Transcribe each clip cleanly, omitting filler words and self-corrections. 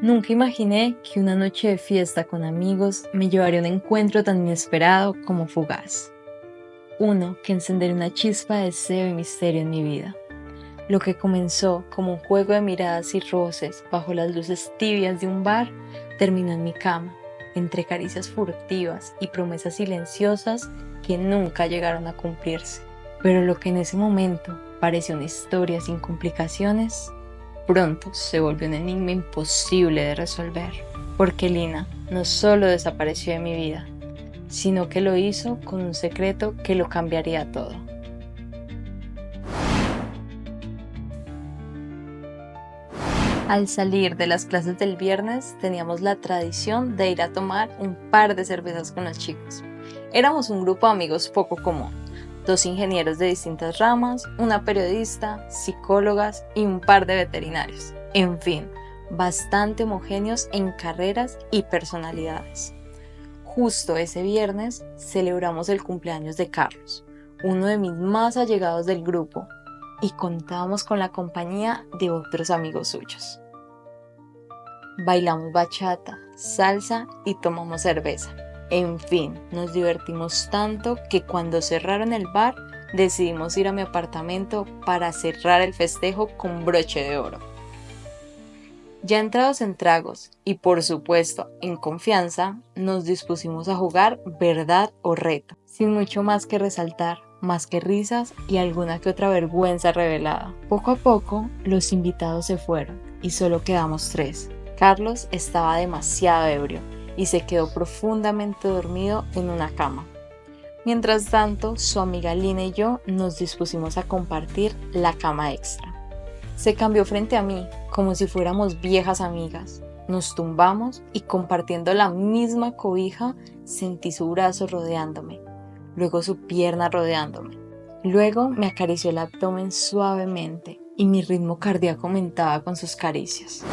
Nunca imaginé que una noche de fiesta con amigos me llevaría a un encuentro tan inesperado como fugaz. Uno que encendería una chispa de deseo y misterio en mi vida. Lo que comenzó como un juego de miradas y roces bajo las luces tibias de un bar, terminó en mi cama, entre caricias furtivas y promesas silenciosas que nunca llegaron a cumplirse. Pero lo que en ese momento pareció una historia sin complicaciones, pronto se volvió un enigma imposible de resolver. Porque Lina no solo desapareció de mi vida, sino que lo hizo con un secreto que lo cambiaría todo. Al salir de las clases del viernes, teníamos la tradición de ir a tomar un par de cervezas con los chicos. Éramos un grupo de amigos poco común, 2 ingenieros de distintas ramas, una periodista, psicólogas y un par de veterinarios. En fin, bastante homogéneos en carreras y personalidades. Justo ese viernes celebramos el cumpleaños de Carlos, uno de mis más allegados del grupo, y contábamos con la compañía de otros amigos suyos. Bailamos bachata, salsa y tomamos cerveza. En fin, nos divertimos tanto que cuando cerraron el bar decidimos ir a mi apartamento para cerrar el festejo con broche de oro. Ya entrados en tragos y por supuesto en confianza, nos dispusimos a jugar verdad o reto, sin mucho más que resaltar, más que risas y alguna que otra vergüenza revelada. Poco a poco los invitados se fueron y solo quedamos 3. Carlos estaba demasiado ebrio y se quedó profundamente dormido en una cama. Mientras tanto, su amiga Lina y yo nos dispusimos a compartir la cama extra. Se cambió frente a mí, como si fuéramos viejas amigas. Nos tumbamos y compartiendo la misma cobija, sentí su brazo rodeándome, luego su pierna rodeándome. Luego me acarició el abdomen suavemente y mi ritmo cardíaco aumentaba con sus caricias.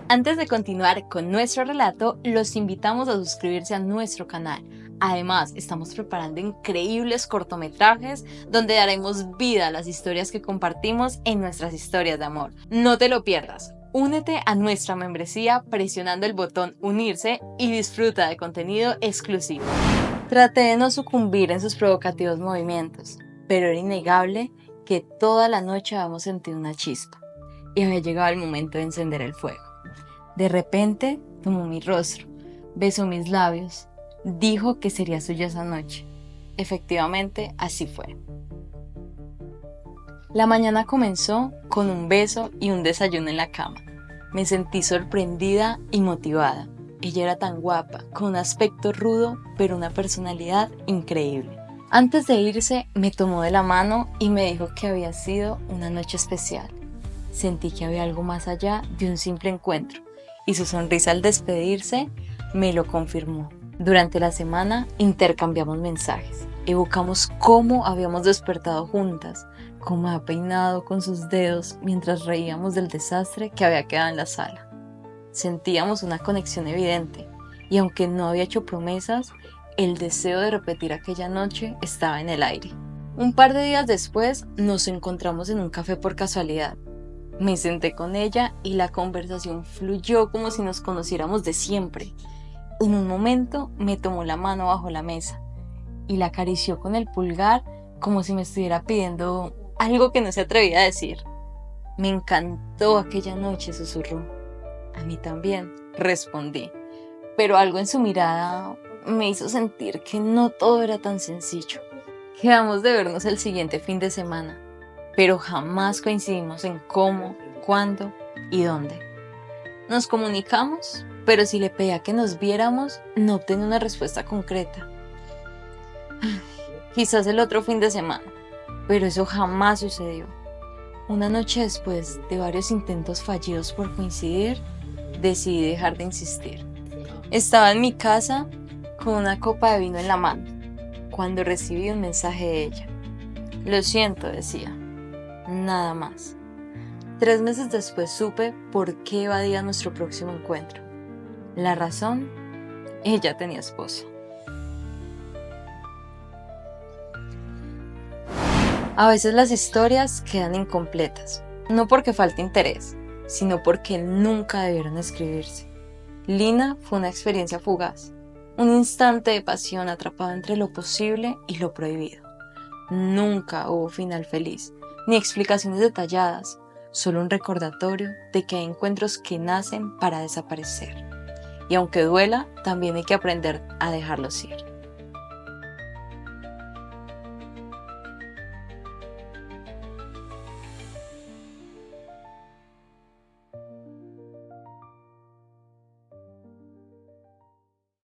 Antes de continuar con nuestro relato, los invitamos a suscribirse a nuestro canal. Además, estamos preparando increíbles cortometrajes donde daremos vida a las historias que compartimos en nuestras historias de amor. No te lo pierdas. Únete a nuestra membresía presionando el botón unirse y disfruta de contenido exclusivo. Traté de no sucumbir en sus provocativos movimientos, pero era innegable que toda la noche habíamos sentido una chispa y había llegado el momento de encender el fuego. De repente tomó mi rostro, besó mis labios, dijo que sería suya esa noche. Efectivamente, así fue. La mañana comenzó con un beso y un desayuno en la cama. Me sentí sorprendida y motivada. Ella era tan guapa, con un aspecto rudo, pero una personalidad increíble. Antes de irse, me tomó de la mano y me dijo que había sido una noche especial. Sentí que había algo más allá de un simple encuentro, y su sonrisa al despedirse me lo confirmó. Durante la semana intercambiamos mensajes, evocamos cómo habíamos despertado juntas, cómo había peinado con sus dedos mientras reíamos del desastre que había quedado en la sala. Sentíamos una conexión evidente, y aunque no había hecho promesas, el deseo de repetir aquella noche estaba en el aire. Un par de días después nos encontramos en un café por casualidad. Me senté con ella y la conversación fluyó como si nos conociéramos de siempre. En un momento me tomó la mano bajo la mesa y la acarició con el pulgar como si me estuviera pidiendo algo que no se atrevía a decir. Me encantó aquella noche, susurró. A mí también, respondí, pero algo en su mirada me hizo sentir que no todo era tan sencillo. Quedamos de vernos el siguiente fin de semana, pero jamás coincidimos en cómo, cuándo y dónde. Nos comunicamos, pero si le pedía que nos viéramos, no obtenía una respuesta concreta. Quizás el otro fin de semana, pero eso jamás sucedió. Una noche después de varios intentos fallidos por coincidir, decidí dejar de insistir. Estaba en mi casa con una copa de vino en la mano, cuando recibí un mensaje de ella. Lo siento, decía. Nada más. 3 meses después supe por qué evadía nuestro próximo encuentro. La razón, ella tenía esposo. A veces las historias quedan incompletas, no porque falte interés, sino porque nunca debieron escribirse. Lina fue una experiencia fugaz, un instante de pasión atrapado entre lo posible y lo prohibido. Nunca hubo final feliz, ni explicaciones detalladas, solo un recordatorio de que hay encuentros que nacen para desaparecer. Y aunque duela, también hay que aprender a dejarlos ir.